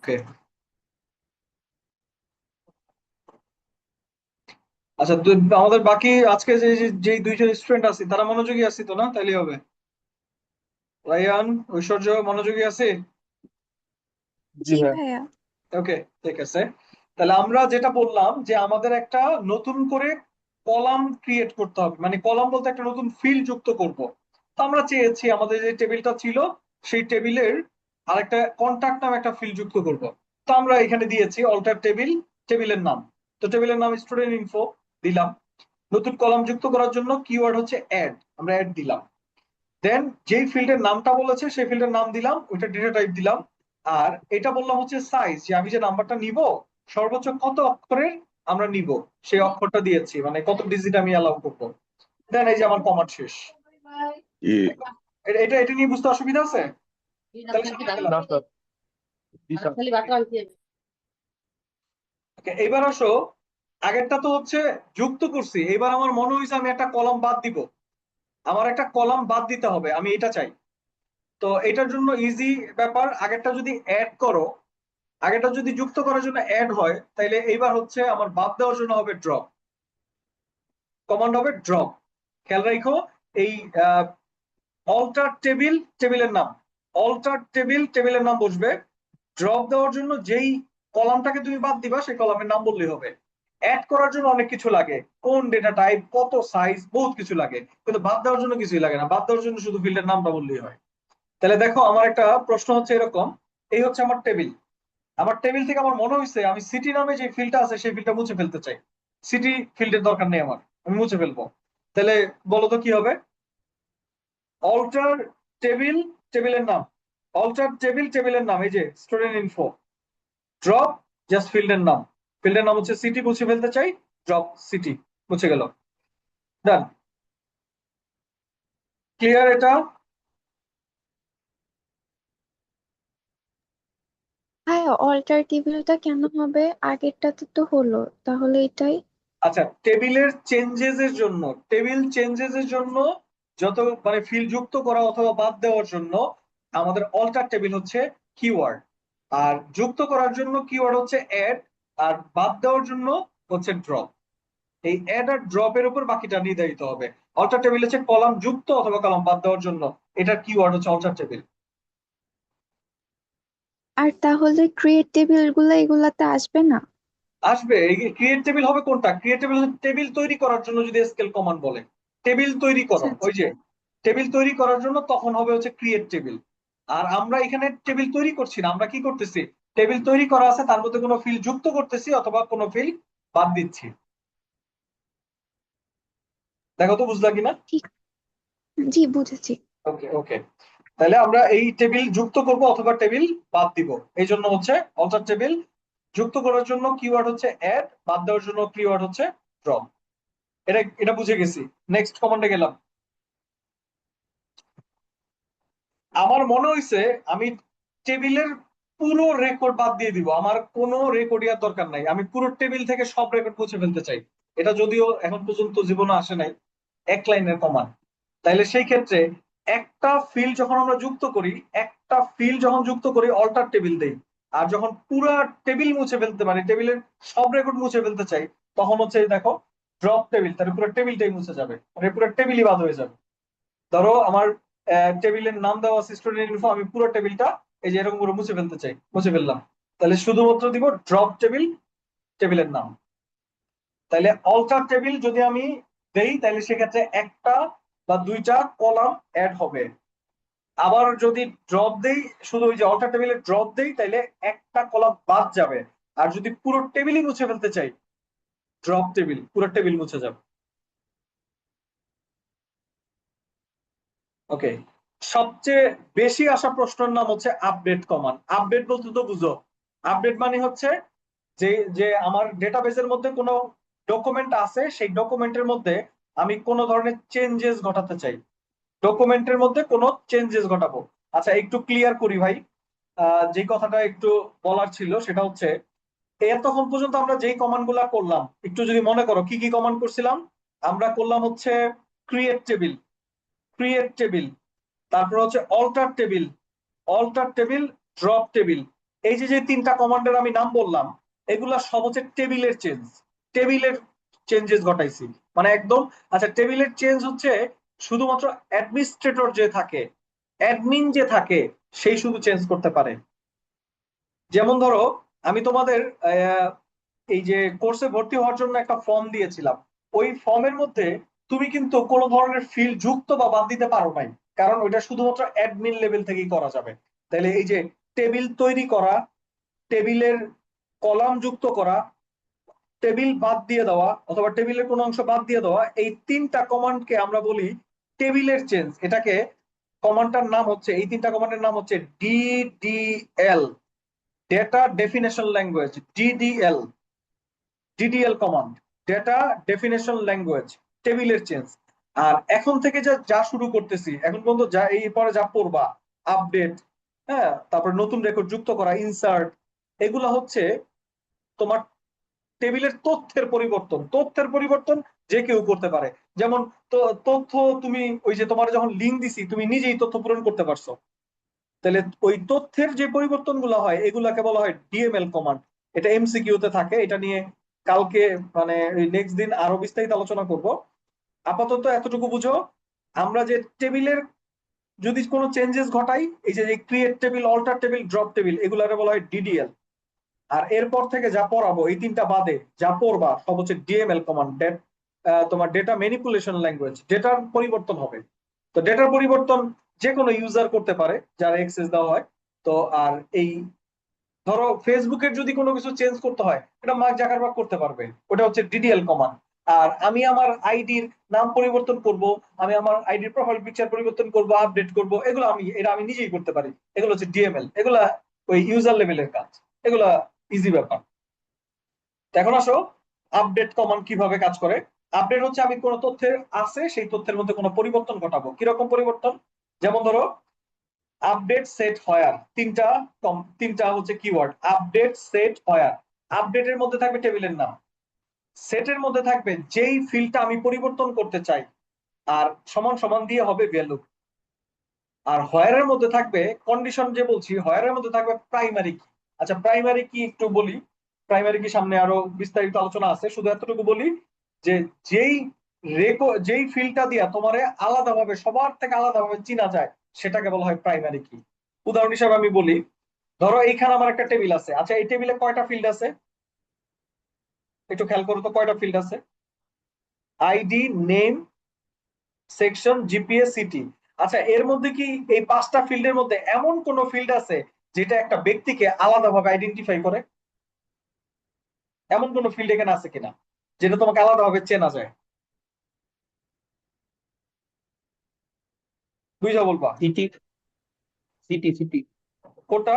ওকে। আচ্ছা, আমাদের বাকি আজকে যে দুইজন স্টুডেন্ট আছে তারা মনোযোগী আছে তো, না? তাইলে হবে। রায়ান, ঐশ্বর্য মনোযোগী আছে? জি জি ভাইয়া। ভাইয়া। ওকে, ঠিক আছে। তাহলে আমরা যেটা বললাম যে আমাদের একটা নতুন করে কলাম ক্রিয়েট করতে হবে, মানে কলাম বলতে একটা নতুন ফিল্ড যুক্ত করব। তো আমরা চেয়েছি আমাদের যে টেবিলটা ছিল সেই টেবিলের আরেকটা কন্টাক্ট নামে একটা ফিল্ড যুক্ত করব। তো আমরা এখানে দিয়েছি অল্টার টেবিল, টেবিলের নাম। তো টেবিলের নাম স্টুডেন্ট ইনফো দিলাম। নতুন কলাম যুক্ত করার জন্য কিওয়ার্ড হচ্ছে অ্যাড, আমরা অ্যাড দিলাম। দেন যেই ফিল্ডের নামটা বলেছে সেই ফিল্ডের নাম দিলাম, ওইটা ডেটা টাইপ দিলাম। আর এটা বললাম হচ্ছে সাইজ, যে আমি যে নাম্বারটা নিব সর্বোচ্চ কত অক্ষরের আমরা নিব সেই অক্ষরটা দিয়েছি, মানে কত ডিজিট আমি অ্যালাউ করবো। দেন এই যে আমার কমান্ড শেষ। ই- এটা এটা এটা নিয়ে বুঝতে অসুবিধা আছে? তাহলে সামনে গেলাম। না স্যার। জি স্যার। Okay, এবার আসো। আগেরটা তো হচ্ছে যুক্ত করছি, এবার আমার মনে হয়েছে আমি একটা কলাম বাদ দিব। আমার একটা কলাম বাদ দিতে হবে, আমি এটা চাই। তো এটার জন্য ইজি ব্যাপার, আগেরটা যদি অ্যাড করো, আগেরটা যদি যুক্ত করার জন্য অ্যাড হয়, তাইলে এইবার হচ্ছে আমার বাদ দেওয়ার জন্য হবে ড্রপ। কমান্ড হবে ড্রপ। খেয়াল রাখো, এই অল্টার টেবিল, টেবিলের নাম, অল্টার টেবিল, টেবিলের নাম বসবে। ড্রপ দেওয়ার জন্য যেই কলামটাকে তুমি বাদ দিবা সেই কলামের নাম বললেই হবে। অ্যাড করার জন্য অনেক কিছু লাগে, কোন ডেটা টাইপ, কত সাইজ, বহুত কিছু লাগে। কিন্তু বাদ দেওয়ার জন্য কিছুই লাগে না, বাদ দেওয়ার জন্য শুধু ফিল্ডের নামটা বললেই হয়। তাহলে দেখো, আমার একটা প্রশ্ন হচ্ছে এরকম। এই হচ্ছে আমার টেবিল। আমার টেবিল থেকে আমার মনে হয়েছে আমি সিটি নামে যে ফিল্ডটা আছে সেই ফিল্ডটা মুছে ফেলতে চাই। সিটি ফিল্ডের দরকার নেই আমার, আমি মুছে ফেলবো। তাহলে বলো তো কি হবে? অল্টার টেবিল, টেবিলের নাম, অল্টার টেবিল, টেবিলের নাম, এই যে স্টুডেন্ট ইনফো, ড্রপ জাস্ট ফিল্ডের নাম। ফিল্ডের নাম হচ্ছে সিটি, মুছে ফেলতে চাই, ড্রপ সিটি, মুছে গেল। ডান। ক্লিয়ার এটা? ভাইয়া অল্টারনেটিভটা কেন হবে? আগেরটাতে তো হলো, তাহলে এটাই। আচ্ছা, টেবিলের চেঞ্জেস এর জন্য, টেবিল চেঞ্জেস এর জন্য যত মানে ফিল্ড যুক্ত করা অথবা বাদ দেওয়ার জন্য আমাদের অল্টার টেবিল হচ্ছে কিওয়ার্ড। আর যুক্ত করার জন্য কিওয়ার্ড হচ্ছে অ্যাড। আর বাদ দেওয়ার জন্য হচ্ছে ড্রপ। এই অ্যাড আর ড্রপের উপর বাকিটা নির্ধারিত হবে। অল্টার টেবিল হচ্ছে কলাম যুক্ত অথবা কলাম বাদ দেওয়ার জন্য, এটার কিওয়ার্ড হচ্ছে অল্টার টেবিল। আর তাহলে ক্রিয়েট টেবিল গুলা এগুলাতে আসবে না? আসবে। ক্রিয়েট টেবিল হবে কোনটা? ক্রিয়েট টেবিল হচ্ছে টেবিল তৈরি করার জন্য, যদি এসকিউএল কমান্ড বলে টেবিল তৈরি আচ্ছা করো, আচ্ছা। ওই যে টেবিল তৈরি করার জন্য তখন হবে হচ্ছে ক্রিয়েট টেবিল। আর আমরা এখানে টেবিল তৈরি করছি না, আমরা কি করতেছি, টেবিল তৈরি করা আছে তার মধ্যে কোনো ফিল্ড যুক্ত করতেছি অথবা কোনো ফিল্ড বাদ দিচ্ছি। দেখো তো বুঝলা কিনা? ঠিক। জি বুঝেছি। ওকে ওকে। তাহলে আমরা এই টেবিল যুক্ত করব অথবা টেবিল বাদ দিব, এই জন্য হচ্ছে অল্টার টেবিল। যুক্ত করার জন্য কিওয়ার্ড হচ্ছে অ্যাড, বাদ দেওয়ার জন্য কিওয়ার্ড হচ্ছে ড্রপ। এটা এটা বুঝে গেছি। নেক্সট কমান্ডে গেলাম। আমার মনে হয়েছে আমি টেবিলের পুরো রেকর্ড বাদ দিয়ে দিব, আমার কোনো রেকর্ড ইয়ার দরকার নাই, আমি পুরো টেবিল থেকে সব রেকর্ড মুছে ফেলতে চাই। এটা যদিও এখন পর্যন্ত জীবনে আসে নাই, এক লাইনের কমান্ড। তাইলে সেই ক্ষেত্রে একটা ফিল্ড যখন আমরা যুক্ত করি, একটা ফিল্ড যখন যুক্ত করি অল্টার টেবিল দেই। আর যখন পুরা টেবিল মুছে ফেলতে, মানে টেবিলের সব রেকর্ড মুছে ফেলতে চাই, তখন হচ্ছে এই দেখো ড্রপ টেবিল, তাহলে পুরো টেবিলটাই মুছে যাবে, মানে পুরো টেবিলই বাদ হয়ে যাবে। ধরো আমার টেবিলের নাম দেওয়া আছে স্টুডেন্ট ইনফো, আমি পুরো টেবিলটা এই যে এরকম করে মুছে ফেলতে চাই, মুছে ফেললাম। তাহলে শুধুমাত্র দিব ড্রপ টেবিল, টেবিলের নাম। তাহলে অল্টার টেবিল যদি আমি দেই, তাহলে সেক্ষেত্রে একটা বা দুইটা কলাম অ্যাড হবে। আবার যদি ড্রপ দেই, শুধু ওই যে অল্টার টেবিলে ড্রপ দেই, তাহলে একটা কলাম বাদ যাবে। আর যদি পুরো টেবিলই মুছে ফেলতে চাই, ড্রপ টেবিল, পুরো টেবিল মুছে যাবে। ওকে। সবচেয়ে বেশি আসা প্রশ্নের নাম হচ্ছে আপডেট কমান্ড। আপডেট বলতে তো বুঝো, আপডেট মানে হচ্ছে যে যে আমার ডেটাবেসের মধ্যে কোনো ডকুমেন্ট আছে, সেই ডকুমেন্টের মধ্যে আমি কোনো ধরনের চেঞ্জেস ঘটাতে চাই, ডকুমেন্টের মধ্যে কোনো চেঞ্জেস ঘটাবো। আচ্ছা, একটু ক্লিয়ার করি ভাই। যে কথাটা একটু বলার ছিল সেটা হচ্ছে, এতক্ষণ পর্যন্ত আমরা যেই কমান্ড গুলা করলাম, একটু যদি মনে করো কি কি কমান্ড করছিলাম। আমরা করলাম হচ্ছে ক্রিয়েট টেবিল, ক্রিয়েট টেবিল, তারপর হচ্ছে alter table, alter table, drop table. এই যে যে তিনটা কমান্ডের আমি নাম বললাম, এগুলা সব হচ্ছে টেবিলের চেঞ্জেস ঘটাইছি, মানে একদম। আচ্ছা, টেবিলের চেঞ্জ হচ্ছে শুধুমাত্র অ্যাডমিনিস্ট্রেটর যে থাকে, অ্যাডমিন যে থাকে, সেই শুধু চেঞ্জ করতে পারে। যেমন ধরো, আমি তোমাদের আহ, এই যে কোর্সে ভর্তি হওয়ার জন্য একটা ফর্ম দিয়েছিলাম, ওই ফর্মের মধ্যে তুমি কিন্তু কোনো ধরনের ফিল্ড যুক্ত বা বাদ দিতে পারো নাই, কারণ ওইটা শুধুমাত্র অ্যাডমিন লেভেল থেকেই করা যাবে। তাহলে এই যে টেবিল তৈরি করা, টেবিলের কলাম যুক্ত করা, টেবিল বাদ দিয়ে দেওয়া অথবা টেবিলের কোনো অংশ বাদ দিয়ে দেওয়া, এই তিনটা কমান্ডকে আমরা বলি টেবিলের চেঞ্জ। এটাকে কমান্ডটার নাম হচ্ছে, এই তিনটা কমান্ডের নাম হচ্ছে DDL, data definition language. DDL command, data definition language, টেবিলের চেঞ্জ। আর এখন থেকে যা যা শুরু করতেছি, এখন পর্যন্ত যা এই পরে যা পড়বা, আপডেট, হ্যাঁ, তারপর নতুন রেকর্ড যুক্ত করা, ইনসার্ট, এগুলা হচ্ছে তোমার টেবিলের তথ্যের পরিবর্তন যে কেউ করতে পারে। যেমন তো তথ্য, তুমি ওই যে তোমার যখন লিঙ্ক দিছি, তুমি নিজেই তথ্য পূরণ করতে পারছো। তাহলে ওই তথ্যের যে পরিবর্তন গুলো হয়, এগুলাকে বলা হয় ডিএমএল কমান্ড। এটা এমসিকিউ তে থাকে, এটা নিয়ে কালকে মানে নেক্সট দিন আরো বিস্তারিত আলোচনা করব। আপাতত এতটুকু বুঝো, আমরা যে টেবিলের যদি কোনো চেঞ্জেস ঘটাই, এই যে create table, alter table, drop table, এগুলারে বলা হয় ডিডিএল। আর এরপর থেকে যা পড়াবো, এই তিনটা বাদে যা পড়বা সব হচ্ছে ডিএমএল কমান্ড, তোমার ডেটা ম্যানিপুলেশন ল্যাঙ্গুয়েজ। ডেটার পরিবর্তন হবে, তো ডেটার পরিবর্তন যে কোনো ইউজার করতে পারে যার এক্সেস দেওয়া হয়। তো আর এই ধরো ফেসবুকের যদি কোনো কিছু চেঞ্জ করতে হয়, এটা মার্ক জাকারবার্গ করতে পারবে, ওটা হচ্ছে ডিডিএল কমান্ড। আর আমি আমার আইডির নাম পরিবর্তন করব, আমি আমার আইডির প্রোফাইল পিকচার পরিবর্তন করব, আপডেট করব, এগুলো আমি নিজেই করতে পারি। এগুলো হচ্ছে ডিএমএল, এগুলা ওই ইউজার লেভেলের কাজ, এগুলা ইজি ব্যাপার। তো এখন আসো, আপডেট কমান্ড কিভাবে কাজ করে। আপডেট হচ্ছে আমি কোনো তথ্যের আছে, সেই তথ্যের মধ্যে কোনো পরিবর্তন ঘটাবো। কিরকম পরিবর্তন? যেমন ধরো, আপডেট সেট হোয়ার, তিনটা হচ্ছে কিওয়ার্ড, আপডেট সেট হোয়ার। আপডেটের মধ্যে থাকবে টেবিলের নাম, সেটের মধ্যে থাকবে যেই ফিল্ডটা আমি পরিবর্তন করতে চাই, আর সমান সমান দিয়ে হবে ভ্যালু। আর হোয়ারের মধ্যে থাকবে কন্ডিশন, যে বলছি হোয়ারের মধ্যে থাকবে প্রাইমারি কি। আচ্ছা, প্রাইমারি কি একটু বলি, প্রাইমারি কি সামনে আরো বিস্তারিত আলোচনা আছে, শুধু এতটুকু বলি যে যেই যেই ফিল্ডটা দিয়া তোমারে আলাদাভাবে, সবার থেকে আলাদাভাবে চিনা যায়, সেটাকে বলা হয় প্রাইমারি কি। উদাহরণ হিসাবে আমি বলি, ধরো এইখানে আমার একটা টেবিল আছে। আচ্ছা, এই টেবিলে কয়টা ফিল্ড আছে? একটু খেয়াল করো তো, কয়টা ফিল্ড আছে? ID, name, section, GPA, city. আচ্ছা, এর মধ্যে কি এই পাঁচটা ফিল্ডের মধ্যে এমন কোন ফিল্ড আছে যেটা একটা ব্যক্তিকে আলাদাভাবে আইডেন্টিফাই করে? এমন কোন ফিল্ড এখানে আছে কিনা যেটা তোমাকে আলাদাভাবে চেনা যায়? বুঝা বলবা? সিটি সিটি সিটি কোনটা?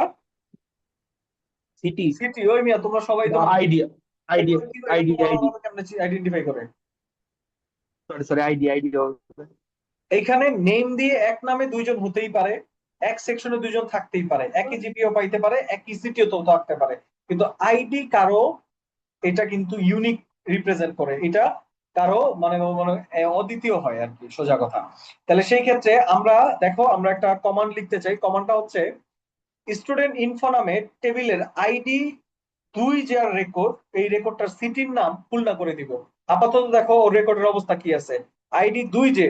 City city? ওই মিয়া, তোমরা সবাই তো বা আইডিয়া আইডিয়া এত আইডিয়া আইডি আলাদাভাবে কেমনে আইডেন্টিফাই করে? সরি সরি আইডিয়া এইখানে নেম দিয়ে এক নামে দুইজন হতেই পারে, এক সেকশনে দুইজন থাকতেই পারে, একই জিপিও পাইতে পারে, একই সিটিও তো থাকতে পারে, কিন্তু আইডি কারো, এটা কিন্তু ইউনিক রিপ্রেজেন্ট করে, এটা কারো মানে মানে অদ্বিতীয় হয় আর কি, সোজা কথা। তাহলে সেই ক্ষেত্রে আমরা দেখো, আমরা একটা কমান্ড লিখতে চাই। কমান্ডটা হচ্ছে স্টুডেন্ট ইনফো নামে টেবিলের আইডি দুই, যার রেকর্ড, এই রেকর্ডটার সিটির নাম খুলনা করে দিব। আপাতত দেখো ওর রেকর্ডের অবস্থা কি আছে। আইডি দুই, যে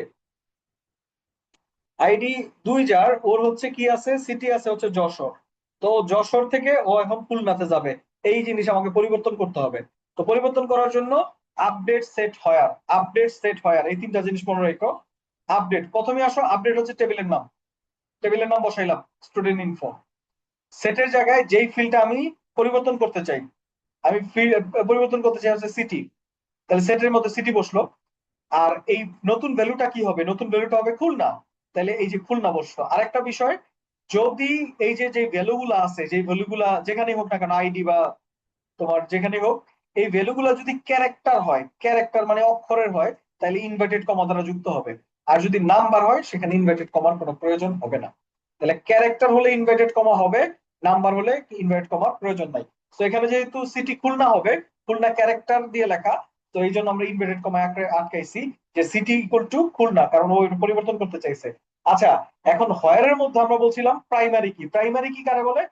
আইডি দুই যার, ওর হচ্ছে কি আছে, সিটি আছে হচ্ছে যশোর। তো যশোর থেকে ও এখন খুলনাতে যাবে, এই জিনিস আমাকে পরিবর্তন করতে হবে। তো পরিবর্তন করার জন্য আপডেট সেট হয়ার, এই তিনটা জিনিস মনে রেখো। আপডেট, প্রথমে আসো, আপডেট হচ্ছে টেবিলের নাম বসাইলাম স্টুডেন্ট ইনফো। সেটের জায়গায় যেই ফিল্ডটা আমি পরিবর্তন করতে চাই, আমি পরিবর্তন করতে চাই হচ্ছে সিটি, তাহলে সেটের মধ্যে সিটি বসলো। আর এই নতুন ভ্যালুটা কি হবে? নতুন ভ্যালুটা হবে খুলনা, তাহলে এই যে খুলনা বসলো। আরেকটা বিষয়, যদি এই যে যে ভ্যালুগুলা আছে, যে ভ্যালুগুলা যেখানেই হোক না কেন, আইডি বা তোমার যেখানেই হোক, এই ভ্যালুগুলা যদি ক্যারেক্টার হয়, ক্যারেক্টার মানে অক্ষরের হয়, তাহলে ইনভার্টেড কমা দ্বারা যুক্ত হবে। আর যদি নাম্বার হয়, সেখানে ইনভার্টেড কমার কোনো প্রয়োজন হবে না। তাহলে ক্যারেক্টার হলে ইনভার্টেড কমা হবে, নাম্বার হলে ইনভার্টেড কমার প্রয়োজন নাই। তো এখানে যেহেতু সিটি খুলনা হবে, খুলনা ক্যারেক্টার দিয়ে লেখা, তো এই জন্য আমরা ইনভার্টেড কমা আটকাইছি, যে সিটি ইকুয়াল টু খুলনা, কারণ ও এটা পরিবর্তন করতে চাইছে। আচ্ছা, এখন হয়ারের মধ্যে আমরা বলছিলাম প্রাইমারি কি। প্রাইমারি কি কারে বলে?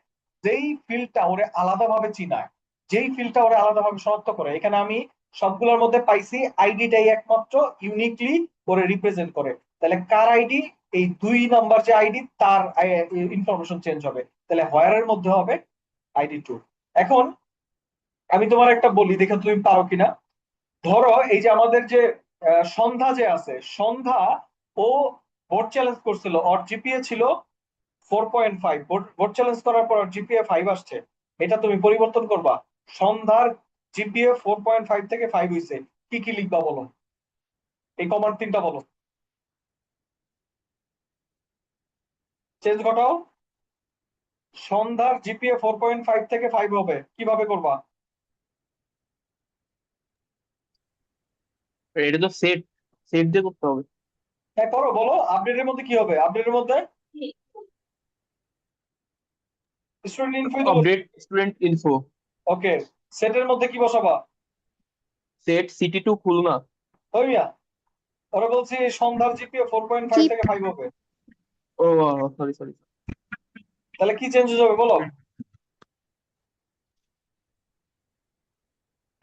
যেই ফিল্ডটা ওরে আলাদাভাবে চিনায়, যেই ফিল্ডটা ওরে আলাদাভাবে শনাক্ত করে। এখানে আমি সবগুলোর মধ্যে পাইছি আইডিটাই একমাত্র ইউনিকলি ওরে রিপ্রেজেন্ট করে। তাহলে কার আইডি? এই 2 নাম্বার যে আইডি তার ইনফরমেশন চেঞ্জ হবে। তাহলে হোয়ারের মধ্যে হবে ID2। এখন আমি তোমার একটা বলি, দেখে তুমি পারো কিনা। ধরো এই যে আমাদের যে সন্ধ্যা যে আছে, সন্ধ্যা ও ভোট চ্যালেঞ্জ করছিল, ওর জিপিএ ছিল 4.5। ভোট চ্যালেঞ্জ করার পর জিপিএ 5 আসছে। এটা তুমি পরিবর্তন করবা। সন্ধ্যার জিপিএ 4.5 থেকে 5 হইছে, কি কি লিখবা বলো? এই কমান্ড 3টা বলো, চেঞ্জ ঘটাও। সন্ধ্যার জিপিএ 4.5 থেকে 5 হবে, কিভাবে করবা? এটা তো সেট সেট দিয়ে করতে হবে। হ্যাঁ করো, বলো আপডেটের মধ্যে কি হবে? আপডেটের মধ্যে স্টুডেন্ট ইনফোই তো বসবে। Update student info. ওকে, সেটের মধ্যে কি বসাবা? Set city to Khulna. ওই মিয়া, ওরা বলছি সন্ধ্যার জিপিএ 4.5 জি থেকে 5 হবে। ও সরি সরি। তাহলে কি চেঞ্জ হবে বলো?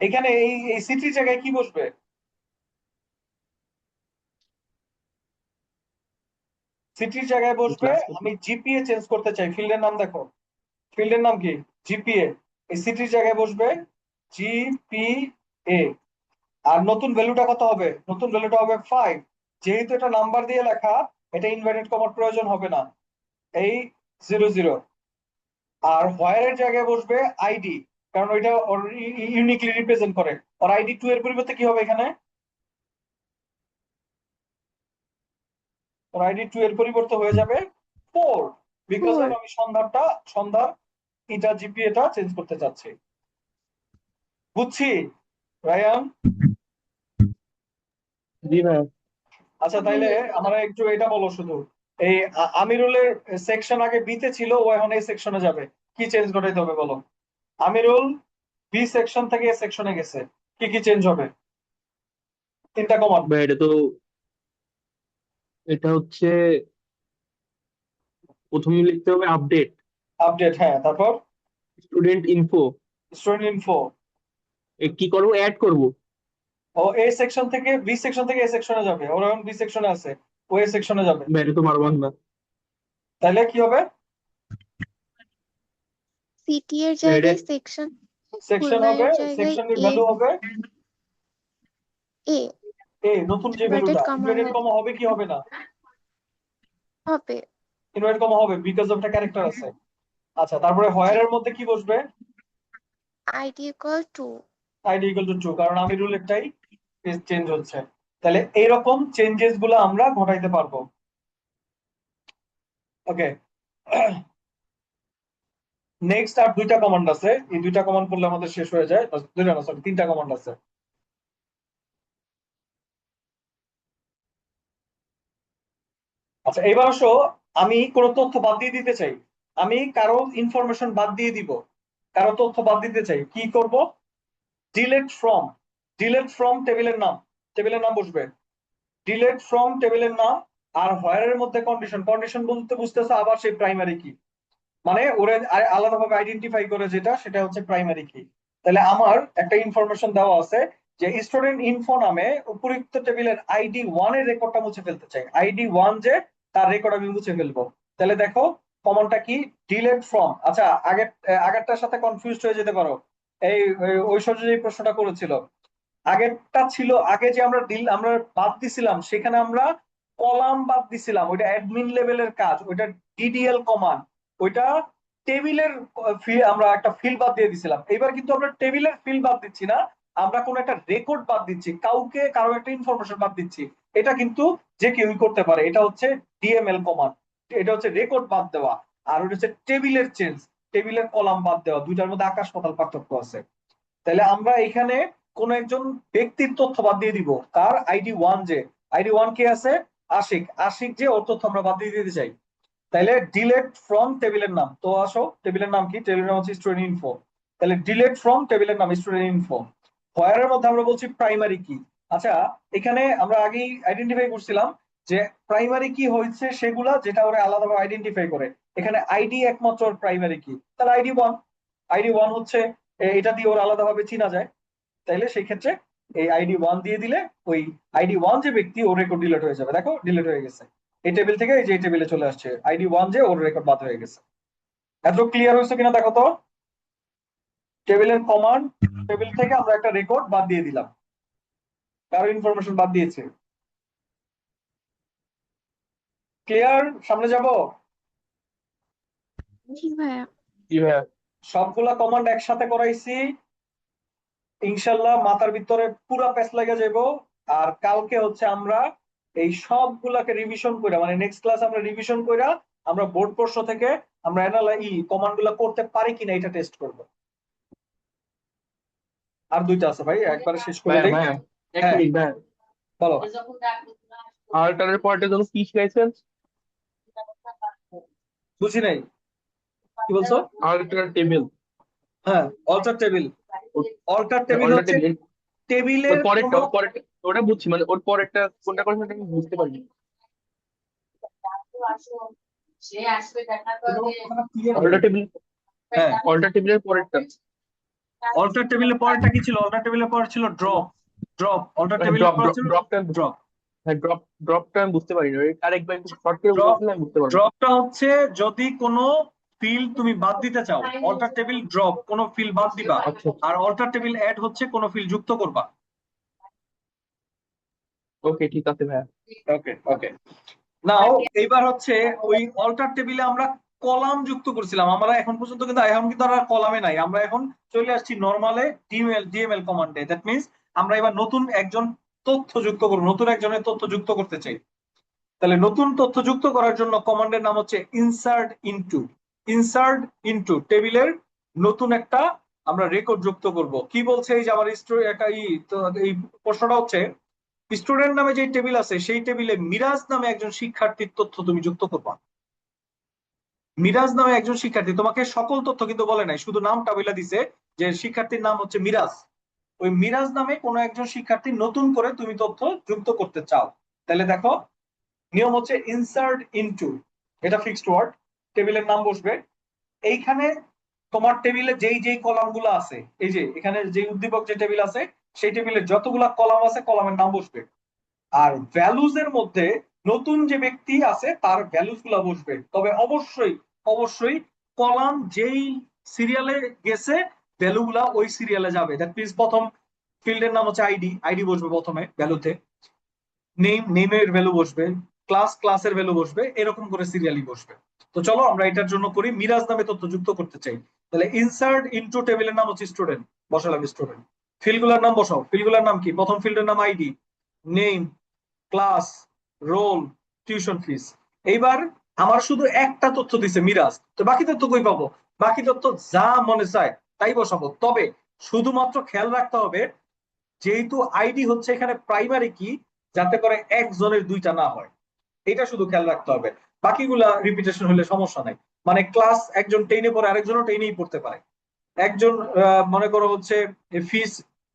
এখানে এই এই সিটির জায়গায় কি বসবে? সিটির জায়গায় বসবে, ক্লাস আমি জিপিএ চেঞ্জ করতে চাই। ফিল্ডের নাম দেখো, ফিল্ডের নাম কি? জিপিএ। এই সিটির জায়গায় বসবে জিপিএ। আর নতুন ভ্যালুটা কত হবে? নতুন ভ্যালুটা হবে 5। যেহেতু এটা নাম্বার দিয়ে লেখা, এটা ইনভার্টেড কমার প্রয়োজন হবে না, এই 00। আর হোয়ারের জায়গায় বসবে আইডি, কারণ ওইটা ইউনিকলি রিপ্রেজেন্ট করে। আর ID2 এর পরিবর্তে কি হবে এখানে? আর ID2 এর পরিবর্তে হয়ে যাবে 4, বিকজ অফ 4। আমি সন্ধ্যার এটা জিপিএটা চেঞ্জ করতে চাচ্ছি। বুঝছি রায়ান? জি ভাই। আচ্ছা তাইলে আমরা একটু এটা বলো শুধু, এই আমিরুলের সেকশন আগে বিতে ছিল, ও এখন এই সেকশনে যাবে, কি চেঞ্জ ঘটাইতে হবে বলো? আমিরুল বি সেকশন থেকে এ সেকশনে গেছে, কি কি চেঞ্জ হবে? 3টা কমান্ড। ভাই এটা হচ্ছে প্রথমে লিখতে হবে আপডেট আপডেট, হ্যাঁ, তারপর স্টুডেন্ট ইনফো। Student info. কি করব, অ্যাড করব। ও এ সেকশন থেকে বি সেকশন থেকে এ সেকশনে যাবে, ওর এখন বি সেকশনে আছে, ও এ সেকশনে যাবে। ভাই এটা তো পারবো না। তাইলে কি হবে? সিটি এর ভাই এটা জায়গায় সেকশন, সেকশন খুলনা হবে, এর জায়গায় সেকশনের এ। ভ্যালু হবে এ নতুন যে ইনভার্টেড ভ্যালুটা কমা ইনভার্টেড কমা হবে কি হবে না? হবে। ইনভার্টেড কমা হবে, বিকজ অফ একটা ক্যারেক্টার আছে। আচ্ছা, তারপরে জি। হোয়ারের মধ্যে কি বসবে? ID equal to. ID equal to 2, কারণ আমি রুল একটাই চেঞ্জ হচ্ছে। তাহলে এইরকম চেঞ্জেস গুলো আমরা ঘটাইতে পারবো। ওকে, নেক্সট আর 2টা কমান্ড আছে, এই 2টা কমান্ড করলে আমাদের শেষ হয়ে যায়। 2টা না, সরি, 3টা কমান্ড আছে। আচ্ছা এবার আসো, আমি কোনো তথ্য বাদ দিয়ে দিতে চাই, আমি কারো ইনফরমেশন বাদ দিয়ে দিব, কারো তথ্য বাদ দিতে চাই, কি করব? Delete from. ডিলেট ফ্রম টেবিলের নাম, টেবিলের নাম বসবে ডিলেট ফ্রম টেবিলের নাম। আর হোয়ারের মধ্যে কন্ডিশন, কন্ডিশন বলতে বুঝতেছো আবার সেই প্রাইমারি কি, মানে ওরা আলাদাভাবে আইডেন্টিফাই করে যেটা, সেটা হচ্ছে প্রাইমারি কি। তাহলে আমার একটা ইনফরমেশন দেওয়া আছে যে স্টুডেন্ট ইনফো নামে উপরিউক্ত টেবিলের ID1 এর রেকর্ডটা মুছে ফেলতে চাই। ID1 যে, তার রেকর্ড আমি মুছে ফেলবো। তাহলে দেখো কমনটা কি? Delete from. আচ্ছা, আগেরটার সাথে কনফিউজড হয়ে যেতে পারো। এই ঐশ্বর্য যে প্রশ্নটা করেছিল, আগেরটা ছিল, আগে যে আমরা বাদ দিছিলাম, সেখানে আমরা কলাম বাদ দিছিলাম, ওইটা অ্যাডমিন লেভেলের কাজ, ওইটা DDL কমান্ড, ওইটা টেবিলের আমরা একটা ফিল্ড বাদ দিয়ে দিছিলাম। এবার কিন্তু আমরা টেবিলের ফিল্ড বাদ দিচ্ছি না, আমরা কোন একটা রেকর্ড বাদ দিচ্ছি, কাউকে কারো একটা ইনফরমেশন বাদ দিচ্ছি। এটা কিন্তু যে কেউই করতে পারে, এটা হচ্ছে DML কমান্ড। এটা হচ্ছে রেকর্ড বাদ দেওয়া। আর ওটা হচ্ছে টেবিলের চেঞ্জ, টেবিলের কলাম বাদ দেওয়া, দুইটার মধ্যে আকাশ পাতাল পার্থক্য আছে। তাহলে আমরা এখানে কোন একজন ব্যক্তির তথ্য বাদ দিয়ে দিব, কার? ID1 যে, ID1 কে আছে? আশিক। আশিক যে, ওর তথ্য আমরা বাদ দিয়ে দিতে চাই। তাহলে ডিলেট ফ্রম টেবিলের নাম, তো আসো টেবিলের নাম কি? টেবিলের নাম হচ্ছে স্টুডেন্ট ইনফো। তাহলে ডিলেট ফ্রম টেবিলের নাম স্টুডেন্ট ইনফো। হোয়ারের মধ্যে আমরা বলছি প্রাইমারি কি। আচ্ছা, এখানে আমরা আগেই আইডেন্টিফাই করছিলাম যে প্রাইমারি কি হয়েছে সেগুলা, যেটা ওরা আলাদাভাবে আইডেন্টিফাই করে। এখানে আইডি একমাত্র প্রাইমারি কি, তাহলে আইডি ওয়ান হচ্ছে এটা দিয়ে ওর আলাদাভাবে চিনা যায়। তাইলে সেই ক্ষেত্রে এই আইডি 1 দিয়ে দিলে ওই আইডি 1 যে ব্যক্তি ওর রেকর্ড ডিলিট হয়ে যাবে। দেখো ডিলিট হয়ে গেছে এই টেবিল থেকে, এই যে এই টেবিলে চলে আসছে আইডি 1 যে ওর রেকর্ড বাদ হয়ে গেছে। এত ক্লিয়ার হয়েছে কিনা দেখো তো। টেবিলের কমান্ড, টেবিল থেকে আমরা একটা রেকর্ড বাদ দিয়ে দিলাম, কারো ইনফরমেশন বাদ দিয়েছে। ক্লিয়ার? সামনে যাব। জি ভাইয়া। জি ভাইয়া। সবগুলা কমান্ড একসাথে করাইছি, ইনশাল্লাহ মাথার ভিতরে পুরা প্যাচ লেগে যাব। আর কালকে হচ্ছে আমরা এই সবগুলাকে রিভিশন কইরা, মানে নেক্সট ক্লাস আমরা রিভিশন কইরা আমরা বোর্ড প্রশ্ন থেকে আমরা কমান্ড গুলা করতে পারি কিনা এটা টেস্ট করব। আর দুইটা আছে ভাই, একবারে শেষ করে ভাইয়া দেই। ভাইয়া এক হ্যাঁ মিনিট ভাইয়া, বলো। আল্টারের পরের জন্য কি শিখাইছেন? বুঝি নাই, কি বলছো? Alter table. হ্যাঁ অল্টার টেবিল। অল্টার টেবিল অল্টার হচ্ছে টেবিল ওর টেবিলের পরেরটা, কোনো ওর পরেরটা ওটা বুঝছি, মানে ওর পরেরটা কোনটা করে সেটা আমি বুঝতে পারিনি। অল্টার টেবিল, হ্যাঁ অল্টার টেবিলের পরেরটা। অল্টার টেবিলের পরেরটা কি ছিল? অল্টার টেবিলের পরে ছিল ড্রপ। অল্টার টেবিলের ড্রপ পরে ছিল ড্রপটা, ড্রপ। হ্যাঁ ড্রপটা আমি বুঝতে পারিনি, আরেকবার একটু শর্ট করে ড্রপ বুঝাচ্ছিলাম আমি বুঝতে পারবো। ড্রপটা হচ্ছে যদি কোনো ফিল্ড তুমি বাদ দিতে চাও, অল্টার টেবিল ড্রপ কোনো ফিল্ড বাদ দিবা। আচ্ছা আর অল্টার টেবিল অ্যাড হচ্ছে কোনো ফিল্ড যুক্ত করবা। ওকে ঠিক আছে ভাইয়া। ওকে ওকে। নাও এইবার হচ্ছে ওই অল্টার টেবিলে আমরা কলাম যুক্ত করছিলাম আমরা এখন পর্যন্ত, কিন্তু এখন কিন্তু আর কলামে নাই, আমরা এখন চলে আসছি নরমালে ডিএমএল কমান্ডে। দ্যাট মিন্স আমরা এবার নতুন একজন তথ্য যুক্ত করব, নতুন একজনের তথ্য যুক্ত করতে চাই। তাহলে নতুন তথ্য যুক্ত করার জন্য কমান্ডের নাম হচ্ছে ইনসার্ট ইনটু টেবিলের নতুন একটা আমরা রেকর্ড যুক্ত করব। কি বলছে এই যে আমার এই প্রশ্নটা হচ্ছে স্টুডেন্ট নামে যে টেবিল আছে সেই টেবিলে মিরাজ নামে একজন শিক্ষার্থীর তথ্য তুমি যুক্ত করবা। মিরাজ নামে একজন শিক্ষার্থী, তোমাকে সকল তথ্য কিন্তু বলে নাই, শুধু নামটা বলে দিছে যে শিক্ষার্থীর নাম হচ্ছে মিরাজ। ওই মিরাজ নামে কোনো একজন শিক্ষার্থী নতুন করে তুমি তথ্য যুক্ত করতে চাও। তাহলে দেখো নিয়ম হচ্ছে ইনসার্ট ইনটু, এটা ফিক্সড ওয়ার্ড, টেবিলের নাম বসবে এইখানে। তোমার টেবিলে যেই যেই কলাম গুলো আছে, এই যে এখানে যে উদ্দীপক যে টেবিল আছে সেই টেবিলের যতগুলা কলাম আছে কলামের নাম বসবে। আর ভ্যালুজ এর মধ্যে নতুন যে ব্যক্তি আছে তার ভ্যালুজ গুলা বসবে। তবে অবশ্যই অবশ্যই কলাম যেই সিরিয়ালে গেছে ভ্যালু গুলা ওই সিরিয়ালে যাবে। দ্যাট মিনস প্রথম ফিল্ডের নাম হচ্ছে আইডি বসবে প্রথমে ভ্যালুতে, নেমের ভ্যালু বসবে, ক্লাসের ভ্যালু বসবে, এরকম করে সিরিয়ালি বসবে। তো চলো আমরা এটার জন্য করি, মিরাজ নামে তথ্য যুক্ত করতে চাই। তাহলে ইনসার্ট ইনটু টেবিলের নাম হচ্ছে স্টুডেন্ট, বসালাম স্টুডেন্ট। ফিল্ডগুলোর নাম বসাও, ফিল্ডগুলোর নাম কি? প্রথম ফিল্ডের নাম ID, name, class, roll, tuition fees. এইবার আমার শুধু একটা তথ্য দিছে মিরাজ, তো বাকি তথ্য কই পাবো? বাকি তথ্য যা মনে চায় তাই বসাবো। তবে শুধুমাত্র খেয়াল রাখতে হবে যেহেতু আইডি হচ্ছে এখানে প্রাইমারি কি, যাতে করে একজনের দুইটা না হয়, এটা শুধু খেয়াল রাখতে হবে। বাকিগুলা রিপিটেশন হলে সমস্যা নাই। মানে ক্লাস একজন টেনে পড়ে আরেকজনও টেনেই পড়তে পারে। একজন মনে করো হচ্ছে ফিস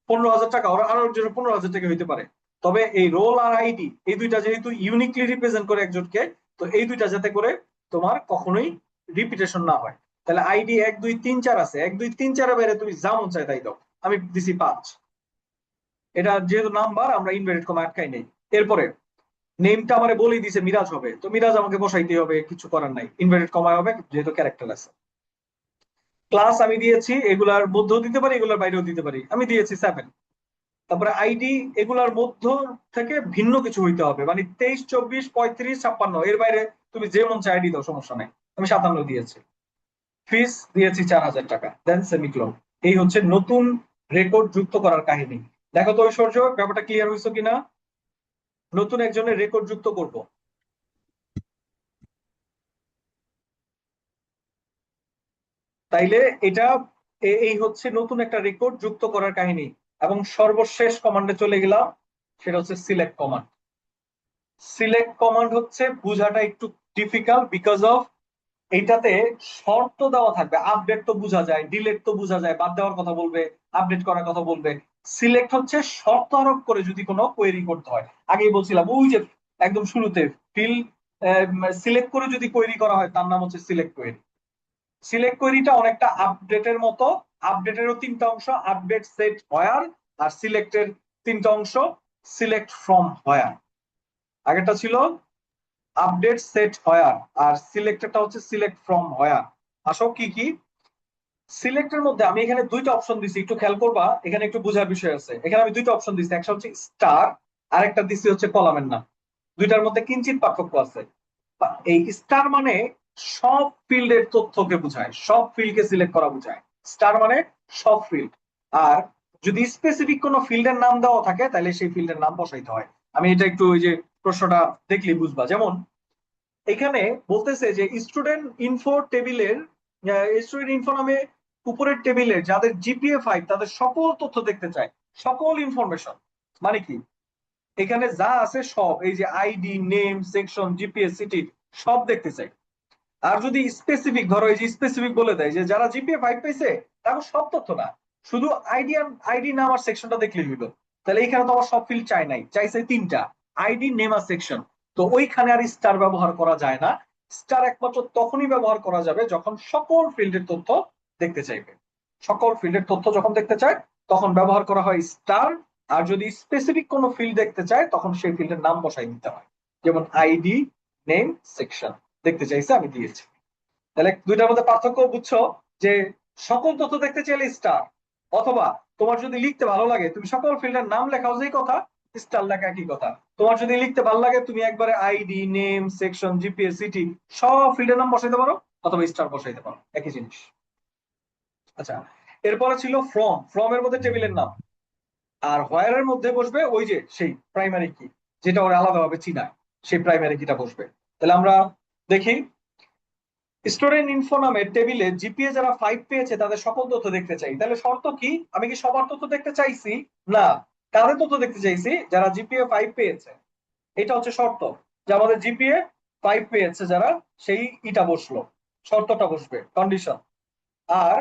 15,000 টাকা, ওরা আরো একজনের 15,000 টাকা হইতে পারে। তবে এই রোল আর আইডি এই দুইটা যেহেতু ইউনিকলি রিপ্রেজেন্ট করে একজনকে, তো এই দুইটা যাতে করে তোমার কখনোই রিপিটেশন না হয়। তাহলে আইডি 1 2 3 4 আছে, 1 2 3 4 বাইরে তুমি যা মন চায় তাই দাও। আমি দিছি 5, এটা যেহেতু নাম্বার আমরা ইনভার্টেড কমা আটকাই নেই। এরপরে নেমটা আমারে বলেই দিছে মিরাজ হবে, তো মিরাজ আমাকে বসাইতে হবে, কিছু করার নাই, ইনভার্টেড কমা হবে যেহেতু ক্যারেক্টার আছে। ক্লাস আমি দিয়েছি, এগুলার মধ্যেও দিতে পারি এগুলার বাইরেও দিতে পারি, আমি দিয়েছি 7। তারপরে আইডি এগুলার মধ্য থেকে ভিন্ন কিছু হইতে হবে, মানে 23 24 35 56, এর বাইরে তুমি যে মন চায় আইডি দাও, সমস্যা নাই। আমি 57 দিয়েছি। ফিস দিয়েছি 4,000 টাকা, দেন সেমিক্লোন। এই হচ্ছে নতুন রেকর্ড যুক্ত করার কাহিনী। দেখো তো ঐশ্বর্য ব্যাপারটা ক্লিয়ার হয়েছে কিনা। নতুন একজনের রেকর্ড যুক্ত করব, তাইলে এটা এই হচ্ছে নতুন একটা রেকর্ড যুক্ত করার কাহিনী। এবং সর্বশেষ কমান্ডে চলে গেলাম, সেটা হচ্ছে সিলেক্ট কমান্ড। সিলেক্ট কমান্ড হচ্ছে বুঝাটা একটু ডিফিকাল্ট বিকজ অফ এইটাতে শর্ত দেওয়া থাকবে। আপডেট তো বোঝা যায়, ডিলেট তো বোঝা যায়, বাদ দেওয়ার কথা বলবে, আপডেট করার কথা বলবে। সিলেক্ট হচ্ছে শর্ত আরোপ করে যদি কোনো কোয়েরি করতে হয়। আগেই বলছিলাম ওই যে একদম শুরুতে ফিল সিলেক্ট করে যদি কোয়েরি করা হয় তার নাম হচ্ছে সিলেক্ট কোয়েরি। সিলেক্ট কোয়েরিটা অনেকটা আপডেটের মতো। আপডেটেরও তিনটা অংশ, আপডেট, সেট, হোয়ার। আর সিলেক্টের তিনটা অংশ, সিলেক্ট, ফ্রম, হোয়ার। আগেরটা ছিল আপডেট, সেট, হোয়ার, আর সিলেক্টেডটা হচ্ছে সিলেক্ট ফ্রম হোয়ার। আসো কি কি সিলেক্টের মধ্যে আমি এখানে দুইটা অপশন দিছি, একটু খেয়াল করবা, এখানে একটু বোঝার বিষয় আছে। এখানে আমি দুইটা অপশন দিছি, একটা হচ্ছে স্টার, আর একটা দিছি হচ্ছে কলামের নাম। দুইটার মধ্যে কিঞ্চিত পার্থক্য আছে। এই স্টার মানে সব ফিল্ডের তথ্যকে বোঝায়, সব ফিল্ডকে সিলেক্ট করা বোঝায়। স্টার মানে সব ফিল্ড। আর যদি স্পেসিফিক কোনো ফিল্ডের নাম দেওয়া থাকে তাহলে সেই ফিল্ডের নাম বসাইতে হয়। আমি এটা একটু ওই যে প্রশ্নটা দেখলেই বুঝবা। যেমন এখানে বলতেছে যে স্টুডেন্ট ইনফো টেবিলের, স্টুডেন্ট ইনফো নামে উপরের টেবিলের যাদের জিপিএ 5 তাদের সকল তথ্য দেখতে চায়, সকল ইনফরমেশন। মানে কি, এখানে যা আছে সব, এই যে ID, name, section, GPA, city, সব দেখতে চাই। আর যদি স্পেসিফিক ধরো, এই যে স্পেসিফিক বলে দেয় যে যারা জিপিএ 5 পেয়েছে তারপর সব তথ্য না, শুধু আইডি, আইডি নাম আর সেকশনটা দেখলেই হইলো। তাহলে এইখানে তো আমার সব ফিল্ড চাই নাই, চাইছে তিনটা, আইডি, নেম আর সেকশন। তো ওইখানে আর স্টার ব্যবহার করা যায় না। স্টার একমাত্র তখনই ব্যবহার করা যাবে যখন সকল ফিল্ডের তথ্য দেখতে চাইবে। সকল ফিল্ডের তথ্য যখন দেখতে চায় তখন ব্যবহার করা হয় স্টার। আর যদি স্পেসিফিক কোনো ফিল্ড দেখতে চায় তখন সেই ফিল্ডের নাম বসাই দিতে হয়। যেমন আইডি, নেম, সেকশন দেখতে চাইছে, আমি দিয়েছি। তাহলে দুইটার মধ্যে পার্থক্য বুঝছো, যে সকল তথ্য দেখতে চাইলে স্টার, অথবা তোমার যদি লিখতে ভালো লাগে তুমি সকল ফিল্ডের নাম লেখাও যেই কথা, স্টার লেখা একই কথা। তোমার যদি লিখতে ভালো লাগে তুমি একবারে ID, name, section, GPA, city সব ফিল্ডের নাম বসাইতে পারো, অথবা স্টার বসাইতে পারো, একই জিনিস। আচ্ছা, এরপরে ছিল ফ্রম। ফ্রম এর মধ্যে টেবিলের নাম, আর হোয়ার এর মধ্যে বসবে ওই যে সেই প্রাইমারি কি, যেটা ওরা আলাদাভাবে চিনায়, সেই প্রাইমারি কিটা বসবে। তাহলে আমরা দেখি, স্টুডেন্ট ইনফো নামে টেবিলে জিপিএ যারা 5 পেয়েছে তাদের সকল তথ্য দেখতে চাই। তাহলে শর্ত কি, আমি কি সবার তথ্য দেখতে চাইছি? না, কাদের তথ্য দেখতে চাইছি? যারা জিপিএ 5 পেয়েছে। এটা হচ্ছে শর্ত, যে আমাদের জিপিএ 5 পেয়েছে যারা, সেই ইটা বসলো, শর্তটা বসবে, কন্ডিশন। আর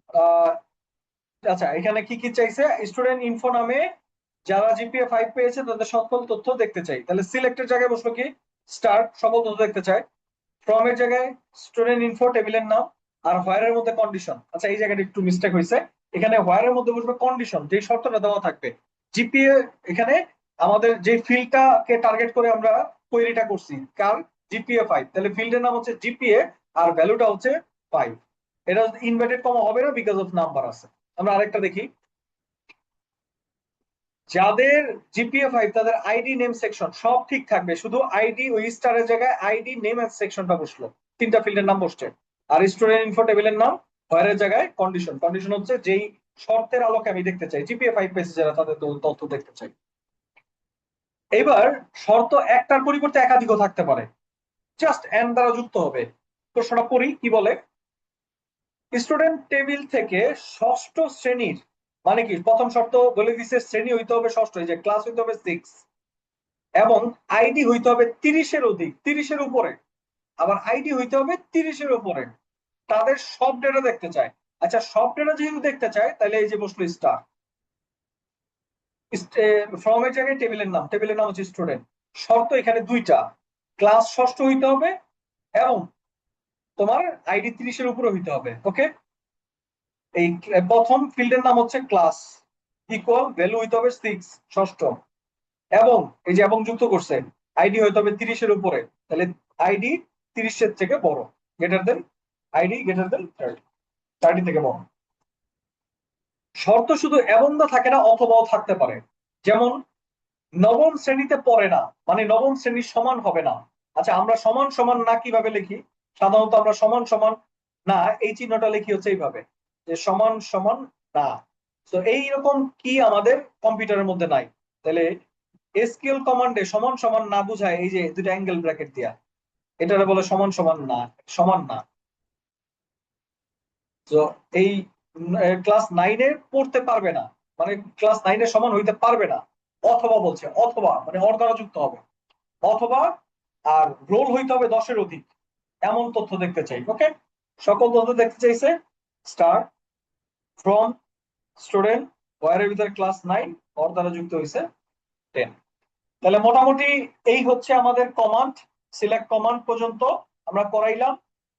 আহ, আচ্ছা, এখানে কি কি চাইছে? স্টুডেন্ট ইনফো নামে যারা জিপিএ 5 পেয়েছে তাদের সকল তথ্য দেখতে চাই, তাহলে সিলেক্টের জায়গায় বসলো কি স্টার, সকল তথ্য দেখতে চায়। ফ্রম এর জায়গায় স্টুডেন্ট ইনফো টেবিলের নাম। আর হোয়ার এর মধ্যে কন্ডিশন। আচ্ছা, এই জায়গাটা একটু মিস্টেক হয়েছে, এখানে হোয়ার এর মধ্যে বসবে কন্ডিশন, যে শর্তটা দেওয়া থাকবে। জিপিএ এখানে আমাদের যে ফিল্ডটাকে টার্গেট করে আমরা কোয়েরিটা করছি, কার? জিপিএ 5, তাহলে ফিল্ডের নাম হচ্ছে জিপিএ, আর ভ্যালুটা হচ্ছে 5। এটা ইনভার্টেড কমা হবে না, বিকজ অফ নাম্বার আছে। আমরা আরেকটা দেখি, যাদের জিপিএ 5 তাদের আইডি, নেম, সেকশন সব ঠিক থাকবে, শুধু আইডি, ওই স্টারের জায়গায় আইডি, নেম এন্ড সেকশনটা বসলো, তিনটা ফিল্ডের নাম বসছে। আর স্টুডেন্ট ইনফো টেবিলের নাম, হোয়ারের জায়গায় কন্ডিশন। কন্ডিশন হচ্ছে যেই শর্তের আলোকে আমি দেখতে চাই, জিপিএ 5 পেয়েছে যারা তাদের তথ্য দেখতে চাই। এবার শর্ত একটার পরিবর্তে একাধিকও থাকতে পারে, জাস্ট এন্ড দ্বারা যুক্ত হবে। প্রশ্নটা পড়ি কি বলে। স্টুডেন্ট টেবিল থেকে ষষ্ঠ শ্রেণীর, মানে কি, প্রথম শর্ত বলে দিচ্ছে শ্রেণী হইতে হবে ষষ্ঠ, এই যে ক্লাস হইতে হবে 6, এবং আইডি হইতে হবে 30-এর অধিক, 30-এর উপরে। আবার আইডি হইতে হবে 30-এর উপরে, তাদের সব ডেটা দেখতে চায়। আচ্ছা, সব ডেটা যেহেতু দেখতে চায় তাহলে এই যে বসলো স্টার। ফ্রম এর জায়গায় টেবিলের নাম, টেবিলের নাম হচ্ছে স্টুডেন্ট। শর্ত এখানে দুইটা, ক্লাস ষষ্ঠ হইতে হবে এবং তোমার আইডি 30-এর উপরে হইতে হবে। ওকে, এই প্রথম ফিল্ডের নাম হচ্ছে ক্লাস, ইকুয়াল ভ্যালু হইতে হবে 6, ষষ্ঠ। এবং এই যে এবং যুক্ত করছে, আইডি হইতে হবে 30-এর উপরে, তাহলে আইডি 30-এর থেকে বড়, greater than, ID greater than 30, 30 থেকে বড়। শর্ত শুধু এবং না থাকে না, অথবাও থাকতে পারে। যেমন নবম শ্রেণীতে পড়ে না, মানে নবম শ্রেণীর সমান হবে না। আচ্ছা, আমরা সমান সমান না কিভাবে লিখি? সাধারণত আমরা সমান সমান না এই চিহ্নটা লিখি হচ্ছে এইভাবে, যে সমান সমান না। তো এইরকম কি আমাদের কম্পিউটারের মধ্যে নাই। তাহলে এসকিউএল কমান্ডে সমান সমান না বুঝায় এই যে দুটো অ্যাঙ্গেল ব্র্যাকেট দিয়া, এটারে বলে সমান সমান না, সমান না। তো এই ক্লাস 9-এ পড়তে পারবে না, মানে ক্লাস 9-এ সমান হইতে পারবে না। অথবা বলছে, অথবা মানে অর দ্বারা যুক্ত হবে, অথবা আর রোল হইতে হবে 10-এর অধিক, এমন তথ্য দেখতে চাই। ওকে, সকল তথ্য দেখতে চাইছে স্টার, ফ্রম, স্টুডেন্ট, ওয়ারের ভিতরে ক্লাস 9, অর দ্বারা যুক্ত হয়েছে 10। তাহলে মোটামুটি এই হচ্ছে আমাদের কমান্ড। সিলেক্ট কমান্ড পর্যন্ত আমরা করাইলাম।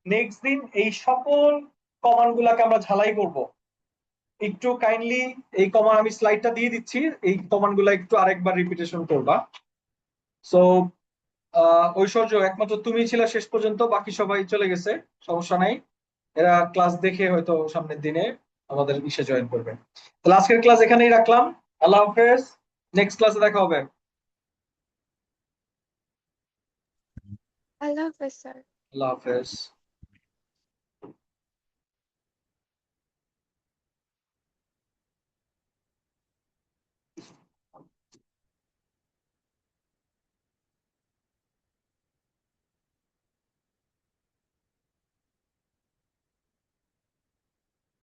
নেক্সট দিন এই সকল কমান্ড গুলাকে আমরা ঝালাই করব। একটু কাইন্ডলি এই কমান্ড, আমি স্লাইডটা দিয়ে দিচ্ছি, এই কমান্ড গুলা একটু আরেকবার রিপিটেশন করবা। সো ঐশ্বর্য একমাত্র তুমি ছিল শেষ পর্যন্ত, বাকি সবাই চলে গেছে, সমস্যা নাই। এরা ক্লাস দেখে হয়তো সামনের দিনে আমাদের ইসে জয়েন করবে। তাহলে আজকের ক্লাস এখানেই রাখলাম। আল্লাহ হাফেজ, নেক্সট ক্লাসে দেখা হবে। আল্লাহ হাফেজ স্যার। আল্লাহ হাফেজ।